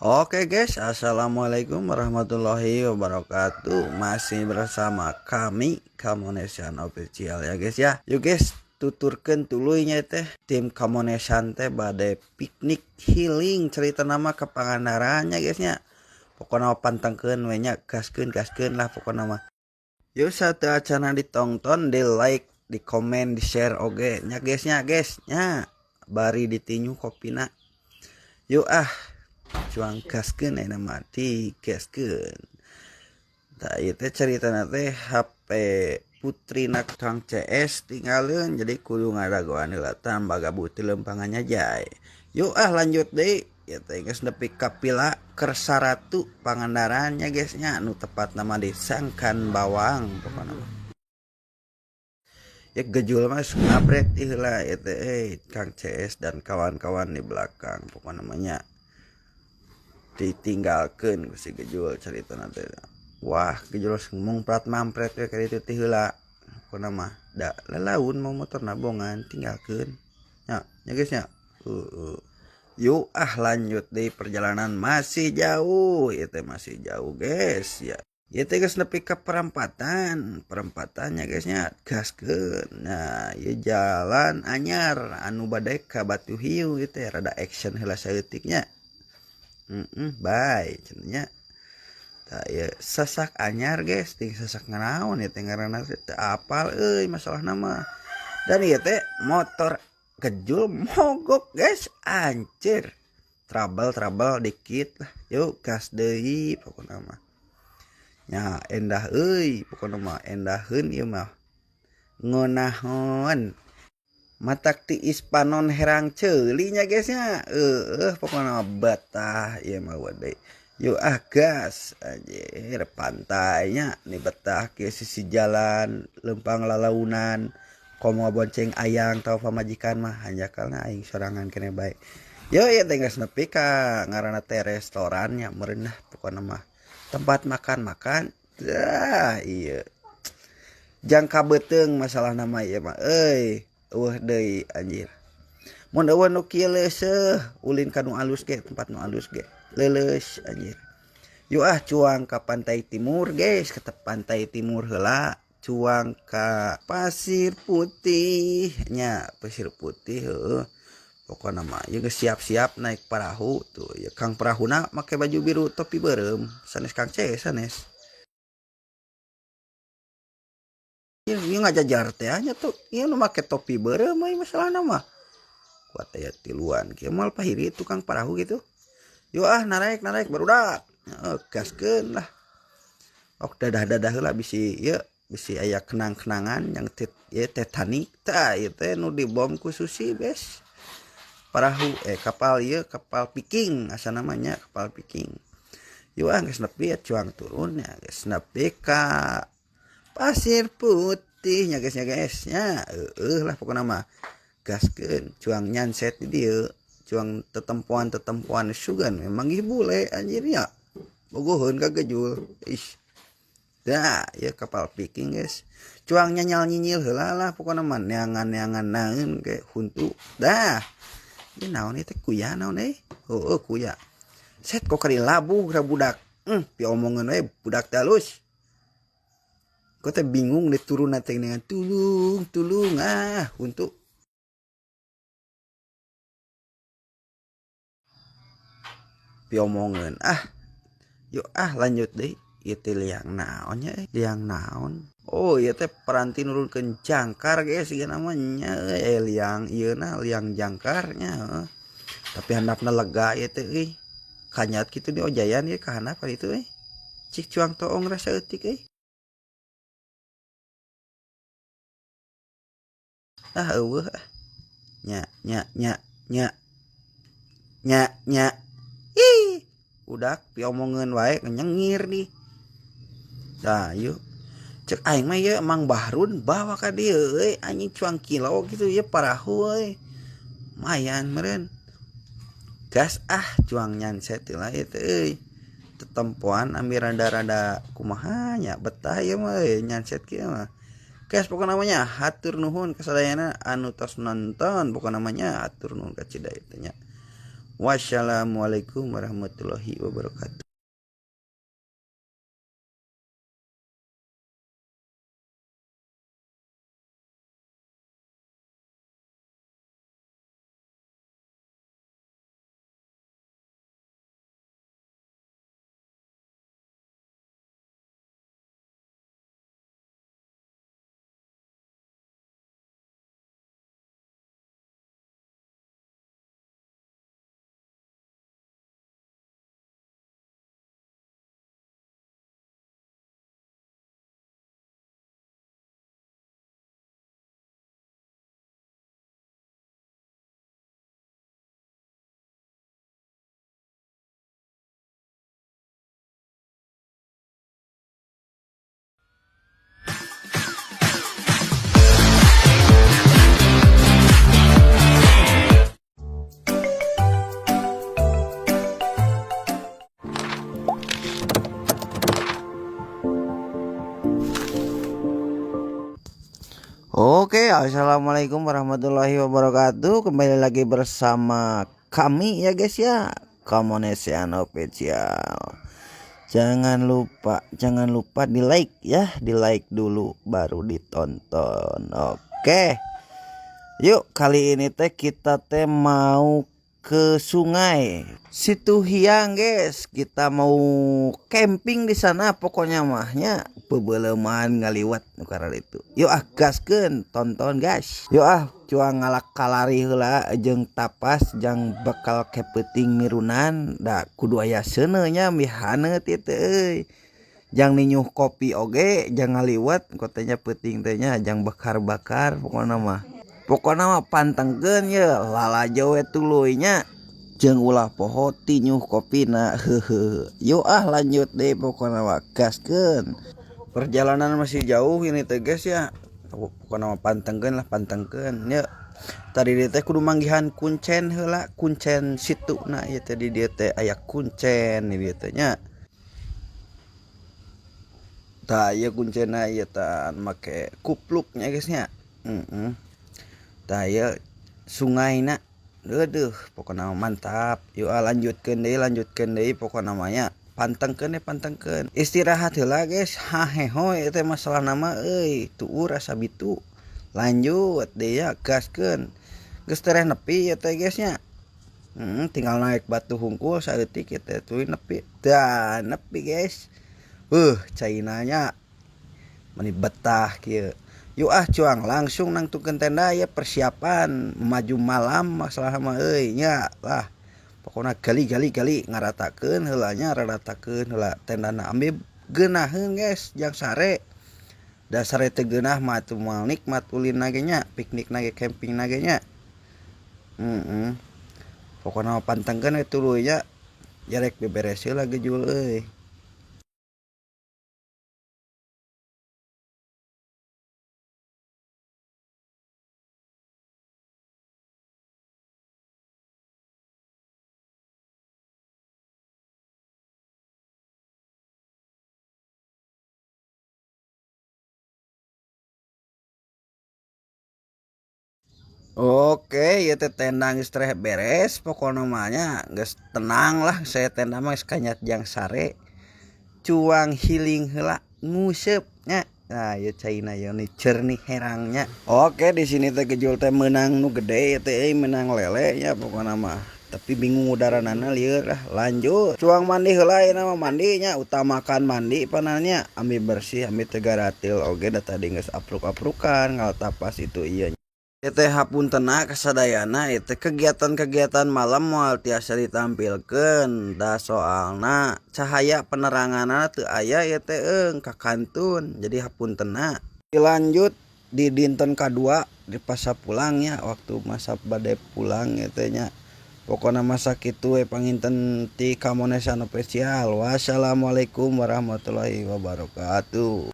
Oke guys, assalamualaikum warahmatullahi wabarakatuh. Masih bersama kami Kamonesan Official ya guys ya. Yuk guys, tuturkan tuluy teh tim Kamonesan teh bade piknik healing cerita nama ke Pangandarannya guysnya. Pokoknya pantengkeun we nya gaskeun lah pokoknya mah. Yuk satu acana ditonton, di like, di komen, di share oge nya guysnya guys nya. Bari ditinyu kopina. Yuk cuang gaskeun ayeuna mah digaskeun. Tah ieu teh caritana teh HP putrina Kang CS tinggalin jadi kudu ngadagoan heula baga buti lempangannya jay. Yuk lanjut deui. Ya teh geus nepi ka pila keur 100 Pangandarannya guys nya anu tepat nama di Sangkan Bawang pokona mah. Ya gejul mas ngabret heula ya teh Kang CS dan kawan-kawan di belakang pokona namanya ditinggalkan ku si gejul cerita nanti. Wah gejul ngomong prat mampret we kali itu teh heula pokona mah da lalaun mau motor nabongan tinggalkan nya guys nya. Yuk lanjut deh perjalanan masih jauh itu masih jauh guys ya. Ya teh geus nepi ka perempatannya guysnya gaskeun. Nah ieu jalan anyar anu bade ka Batu Hiu itu rada action heula saeutiknya. Bye cenanya. Tah ya sasak anyar guys, ting sasak nganaon ya teh ngaranna teh apal euy masalah nama. Dan ieu teh motor gejul mogok guys, anjir. Trouble dikit lah. Yuk gas deui pokona mah. Nya endah euy pokona mah endaheun ieu mah. Ngeunahon matak tiis panon herang ceuli nya guysnya. Pokoknya betah ya mah wade. Yuk gas anjir pantainya nih betah ke sisi jalan lempang lalaunan komo bonceng ayang tau pamajikan mah hanjakalna aing sorangan kene bae. Yo ya teh geus nepi ka ngaranna teh restorannya meureun pokona mah tempat makan. Iya jangka beteung masalah nama ieu mah euy. Deui anjir. Mun eueuh nu kieu leuseuh ulin ka nu alus ge tempat nu alus ge. Leuleus anjir. Yuk cuang ka pantai timur guys, ke pantai timur heula, cuang ka Pasir Putih nya, Pasir Putih heueuh. Pokona mah ieu geus siap-siap naik perahu tuh. Ya Kang perahuna make baju biru topi beureum, sanes Kang C sanes. Ieu ngajajar teh nya tuh. Ieu nu make topi beureum mah masalah nama. Kuat aya tiluan kieu moal pahiri tukang perahu gitu. Yuk naik barudak. Gaskeun lah. Ok dadah heula bisi ieu bisi aya kenang-kenangan yang ieu Titanic tah ieu teh nu dibom ku Susi bes. Perahu kapal ieu kapal Viking asa namanya kapal Viking. Yuk geus nepi cuang turun ya geus nepi ka Pasir Putih nya guys nya. Lah pokona mah gaskeun cuang nyanset di dieu cuang tetempuan sugan memang ieu bule anjir ya bogoheun ka gejul dah ya kapal Viking guys cuang nyanyal-nyinyil heula lah pokona mah neangan-neangan naeun ge huntu dah ieu naon teh kuya naon kuya set kok kari labuh ra budak pi omongan we budak teh halus kok teh bingung deh turun teh dengan tulung huntu. Piomongan yuk lanjut deh itu liang naonnya liang naon iya teh peranti nurunkeun jangkar guys ieu namanya liang ieu na liang jangkarnya tapi handapna lega ieu teh kanyat kitu di ojayan ieu ka handap itu cik cuang toong rasa eutik eueuh nya udah piomongan wae nyengir nih. Nah yuk cek aing mah ya Mang Bahrun bawa ka dieu anjing cuang kilo gitu ya parahu mayan meureun gas cuang nyanset lah itu tetempuan ambil rada-rada kumaha nya betah ya mah nyanset kieu mah guys pokok namanya hatur nuhun kasadayana anu tos nonton pokok namanya hatur nuhun ka Cida itu nya. Wassalamualaikum warahmatullahi wabarakatuh. Oke, assalamualaikum warahmatullahi wabarakatuh. Kembali lagi bersama kami ya guys ya, Kamonesian Official. Jangan lupa di like ya, di like dulu baru ditonton. Oke, yuk kali ini kita mau ke sungai Situhiang guys. Kita mau camping di sana pokoknya mahnya bebeleman ngaliwat karena itu. Yuk gaskeun tonton guys. Yuk cuang ngalak kalari heula jeung tapas jang bakal kepeting mirunan da kudu aya seuneu nya mihaneut ieu euy. Jang ninyuh kopi oge jang ngaliwat kotanya peuting teh nya jang bakar-bakar pokona mah pantengkeun ye lalajo we tuluy nya jeung ulah poho tinyuh kopina heuheuh. Yuk lanjut deh pokona mah gaskeun. Perjalanan masih jauh ini teh guys ya. Pokona mah pantengkeun nya. Tadi dia teh kudu manggihan kuncen heula, kuncen situna ieu teh di dieu teh aya kuncen di dieu teh nya. Tah ieu kuncenna ieu tah make kupluknya guys nya. Tah ieu sungaina. Aduh, pokoknya mantap. Yuk lanjutkeun deui pokoknya namanya pantengkeun. Istirahat heula guys. Hahehoy teh masalah nama euy, tuur asa bitu. Lanjut deui ya gaskeun. Geus tereh nepi ya teh guys nya. Tinggal naik batu hungkul saeutik ya teh tuluy nepi. Dah nepi guys. Cainanya meni betah kieu. Yuk cuang langsung nangtukeun tenda ya, persiapan maju malam masalah mah euy nya lah. Pokona gali ngaratakeun heula nya, raratakeun heula tendana ambil geunaheun guys jang sare. Da sare teh geunah mah atuh moal nikmat ulin na ge nya, piknik na ge camping na ge nya. Pokona mah pantengkeun we tuluy nya. Jarek beberes heula gejul euy. Oke, ya teh tenda geus tereh beres pokona mah nya geus tenang lah saya tenda mah geus kanyat jang sare. Cuang healing heula nguseup nya. Nah, ieu caina ieu nih cernih herangnya. Oke, di sini teh gejul teh meunang nu gede teh meunang lele nya pokona mah. Tapi bingung udaranana lieur lah. Lanjut. Cuang mandi heula ieu mah mandi nya, utamakan mandi pananya. Ambil bersih, ambil tegaratil oge da tadi geus apruk-aprukan ngal tapas itu ieu. Teh hapuntenna kasadayana teh kegiatan-kegiatan malam moal tiasa ditampilkeun da soalna cahaya peneranganna teu aya ieu teh kakantun jadi hapuntenna. Dilanjut di dinten kadua di pas pulangnya waktu masa bade pulang ieu teh nya. Pokona masa kitu we panginten ti Kamonesian Official. Wassalamualaikum warahmatullahi wabarakatuh.